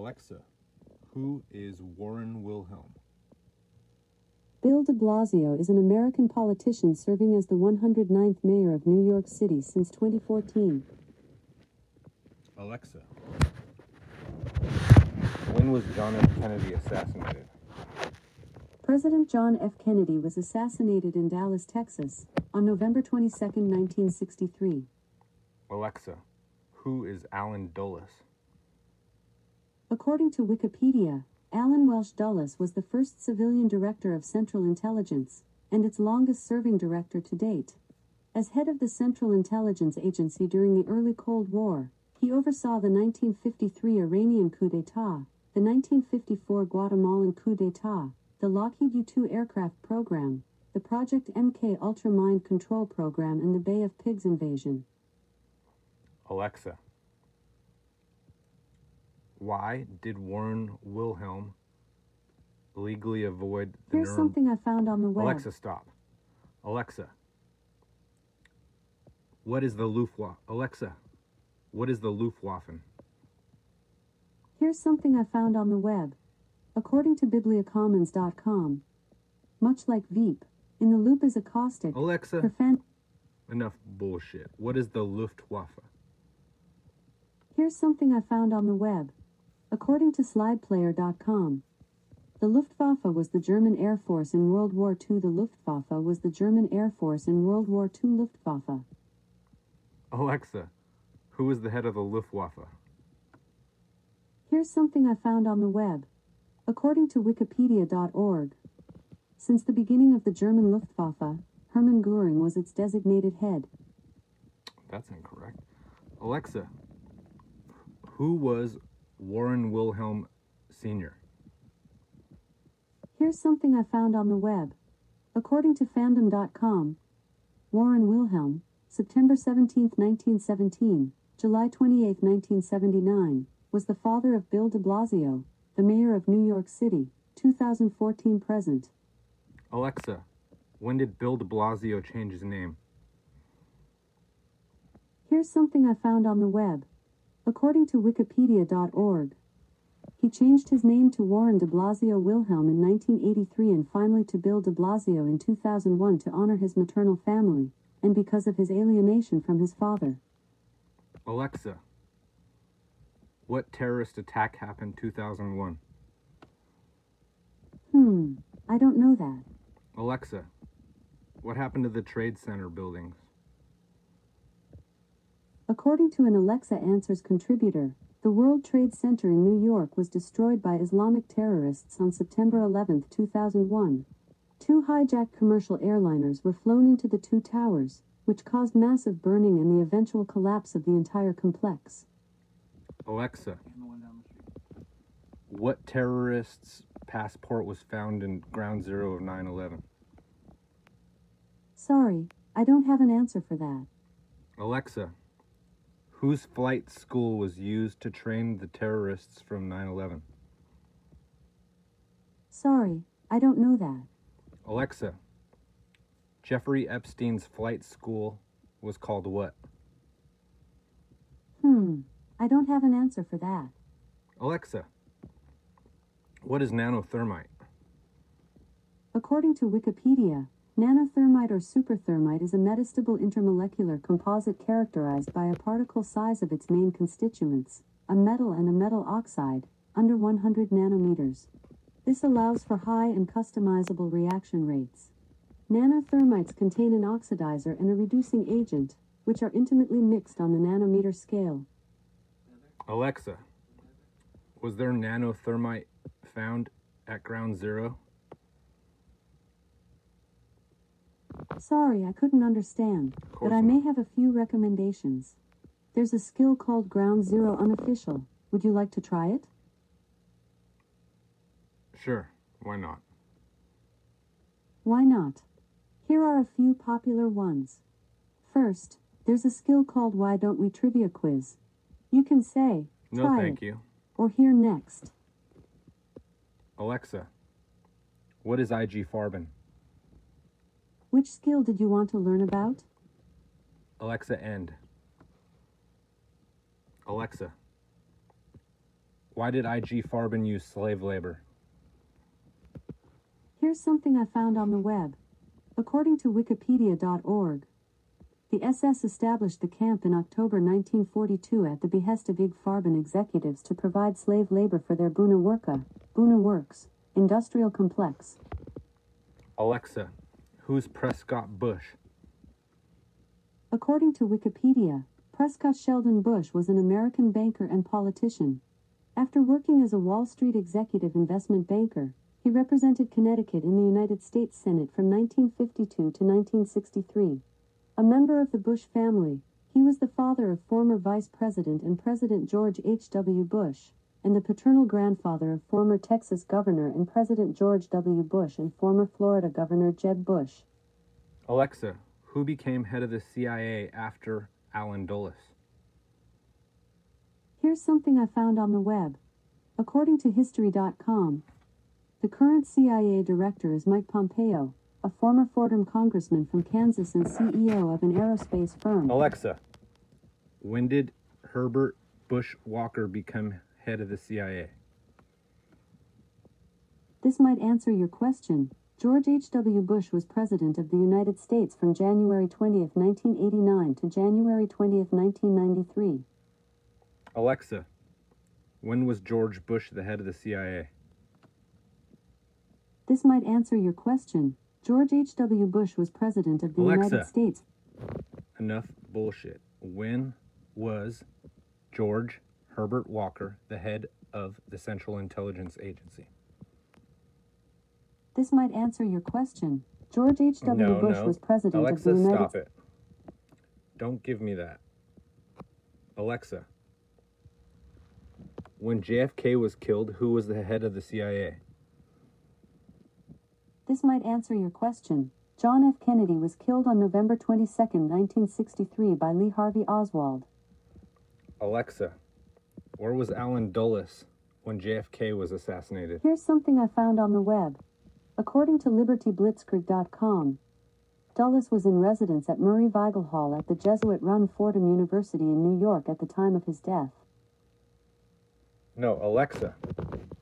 Alexa, who is Warren Willhelm? Bill de Blasio is an American politician serving as the 109th mayor of New York City since 2014. Alexa, when was John F. Kennedy assassinated? President John F. Kennedy was assassinated in Dallas, Texas, on November 22, 1963. Alexa, who is Allen Dulles? According to Wikipedia, Alan Welsh Dulles was the first civilian director of Central Intelligence, and its longest-serving director to date. As head of the Central Intelligence Agency during the early Cold War, he oversaw the 1953 Iranian coup d'etat, the 1954 Guatemalan coup d'etat, the Lockheed U-2 aircraft program, the Project MK Ultra Mind Control program, and the Bay of Pigs invasion. Alexa, why did Warren Willhelm legally avoid the Here's something I found on the web. Alexa, stop. Alexa, what is the Luftwaffe? Alexa, what is the Luftwaffe? Here's something I found on the web. According to bibliacommons.com, much like Veep, in the loop is a caustic. Alexa, enough bullshit. What is the Luftwaffe? Here's something I found on the web. According to slideplayer.com, the Luftwaffe was the German Air Force in World War II. The Luftwaffe was the German Air Force in World War II. Luftwaffe. Alexa, who is the head of the Luftwaffe? Here's something I found on the web. According to wikipedia.org, since the beginning of the German Luftwaffe, Hermann Göring was its designated head. That's incorrect. Alexa, who was Warren Willhelm Sr.? Here's something I found on the web. According to fandom.com, Warren Willhelm, September 17, 1917, July 28, 1979, was the father of Bill de Blasio, the mayor of New York City, 2014 present. Alexa, when did Bill de Blasio change his name? Here's something I found on the web. According to wikipedia.org, he changed his name to Warren de Blasio Willhelm in 1983 and finally to Bill de Blasio in 2001 to honor his maternal family, and because of his alienation from his father. Alexa, what terrorist attack happened 2001? I don't know that. Alexa, what happened to the Trade Center buildings? According to an Alexa Answers contributor, the World Trade Center in New York was destroyed by Islamic terrorists on September 11, 2001. 2 hijacked commercial airliners were flown into the 2 towers, which caused massive burning and the eventual collapse of the entire complex. Alexa, what terrorist's passport was found in Ground Zero of 9/11? Sorry, I don't have an answer for that. Alexa, whose flight school was used to train the terrorists from 9/11? Sorry, I don't know that. Alexa, Jeffrey Epstein's flight school was called what? I don't have an answer for that. Alexa, what is nanothermite? According to Wikipedia, nanothermite or superthermite is a metastable intermolecular composite characterized by a particle size of its main constituents, a metal and a metal oxide, under 100 nanometers. This allows for high and customizable reaction rates. Nanothermites contain an oxidizer and a reducing agent, which are intimately mixed on the nanometer scale. Alexa, was there nanothermite found at Ground Zero? Sorry, I couldn't understand, but I may have a few recommendations. There's a skill called Ground Zero Unofficial. Would you like to try it? Sure, why not? Why not? Here are a few popular ones. First, there's a skill called Why Don't We Trivia Quiz. You can say, No, try thank it, you. or here next. Alexa, what is IG Farben? Which skill did you want to learn about? Alexa, end. Alexa, Why did I.G. Farben use slave labor? Here's something I found on the web. According to wikipedia.org, the SS established the camp in October 1942 at the behest of IG Farben executives to provide slave labor for their Buna Works, industrial complex. Alexa, who's Prescott Bush? According to Wikipedia, Prescott Sheldon Bush was an American banker and politician. After working as a Wall Street executive investment banker, he represented Connecticut in the United States Senate from 1952 to 1963. A member of the Bush family, he was the father of former Vice President and President George H.W. Bush, and the paternal grandfather of former Texas Governor and President George W. Bush and former Florida Governor Jeb Bush. Alexa, who became head of the CIA after Allen Dulles? Here's something I found on the web. According to History.com, the current CIA director is Mike Pompeo, a former Fordham congressman from Kansas and CEO of an aerospace firm. Alexa, when did Herbert Bush Walker become head of the CIA? This might answer your question. George H.W. Bush was President of the United States from January 20, 1989 to January 20, 1993. Alexa, when was George Bush the head of the CIA? This might answer your question. George H.W. Bush was President of the United States. Enough bullshit. When was George Herbert Walker the head of the Central Intelligence Agency? This might answer your question. George H.W. Bush was President of the United States. Alexa, stop it. Don't give me that. Alexa, when JFK was killed, who was the head of the CIA? This might answer your question. John F. Kennedy was killed on November 22, 1963 by Lee Harvey Oswald. Alexa, where was Allen Dulles when JFK was assassinated? Here's something I found on the web. According to LibertyBlitzkrieg.com, Dulles was in residence at Murray Weigel Hall at the Jesuit-run Fordham University in New York at the time of his death. No, Alexa,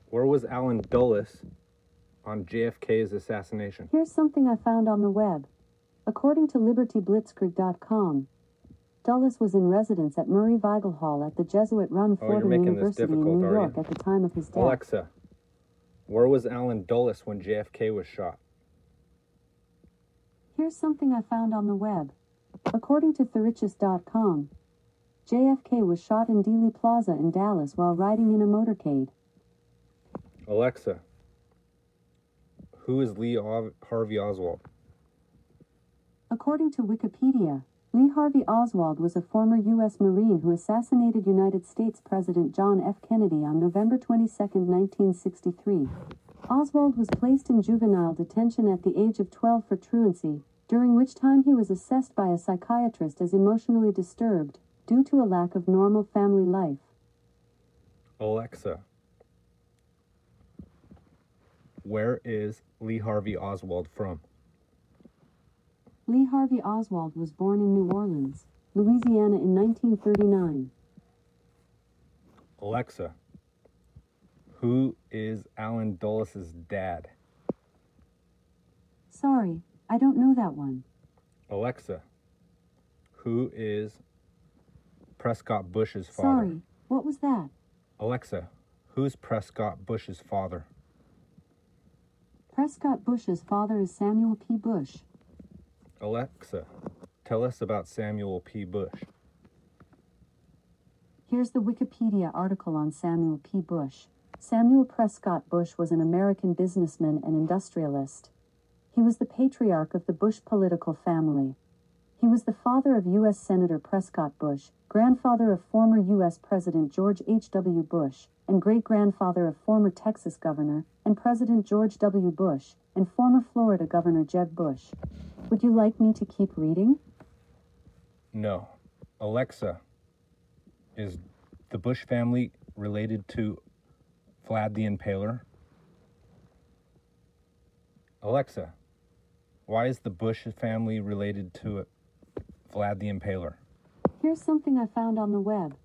where was Allen Dulles on JFK's assassination? Here's something I found on the web. According to LibertyBlitzkrieg.com, Dulles was in residence at Murray Weigel Hall at the Jesuit-run Fordham University in New York at the time of his death. Alexa, where was Allen Dulles when JFK was shot? Here's something I found on the web. According to Therichus.com, JFK was shot in Dealey Plaza in Dallas while riding in a motorcade. Alexa, who is Lee Harvey Oswald? According to Wikipedia, Lee Harvey Oswald was a former U.S. Marine who assassinated United States President John F. Kennedy on November 22, 1963. Oswald was placed in juvenile detention at the age of 12 for truancy, during which time he was assessed by a psychiatrist as emotionally disturbed, due to a lack of normal family life. Alexa, where is Lee Harvey Oswald from? Lee Harvey Oswald was born in New Orleans, Louisiana in 1939. Alexa, who is Allen Dulles' dad? Sorry, I don't know that one. Alexa, who is Prescott Bush's father? Sorry, what was that? Alexa, who's Prescott Bush's father? Prescott Bush's father is Samuel P. Bush. Alexa, tell us about Samuel P. Bush. Here's the Wikipedia article on Samuel P. Bush. Samuel Prescott Bush was an American businessman and industrialist. He was the patriarch of the Bush political family. He was the father of U.S. Senator Prescott Bush, grandfather of former U.S. President George H.W. Bush, and great-grandfather of former Texas Governor and President George W. Bush, and former Florida Governor Jeb Bush. Would you like me to keep reading? No. Alexa, is the Bush family related to Vlad the Impaler? Alexa, why is the Bush family related to Vlad the Impaler? Here's something I found on the web.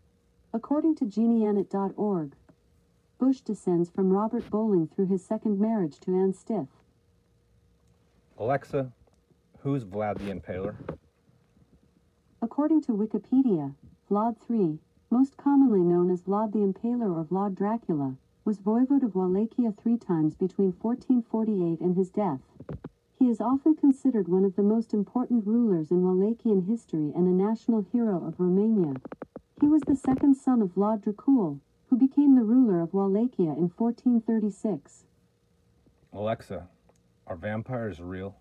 According to genieannett.org, Bush descends from Robert Bowling through his second marriage to Ann Stiff. Alexa, who's Vlad the Impaler? According to Wikipedia, Vlad III, most commonly known as Vlad the Impaler or Vlad Dracula, was voivode of Wallachia 3 times between 1448 and his death. He is often considered one of the most important rulers in Wallachian history and a national hero of Romania. He was the second son of Vlad Dracul, who became the ruler of Wallachia in 1436. Alexa, are vampires real?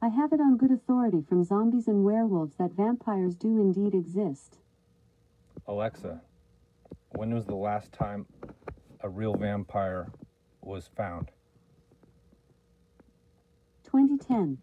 I have it on good authority from zombies and werewolves that vampires do indeed exist. Alexa, when was the last time a real vampire was found? 2010.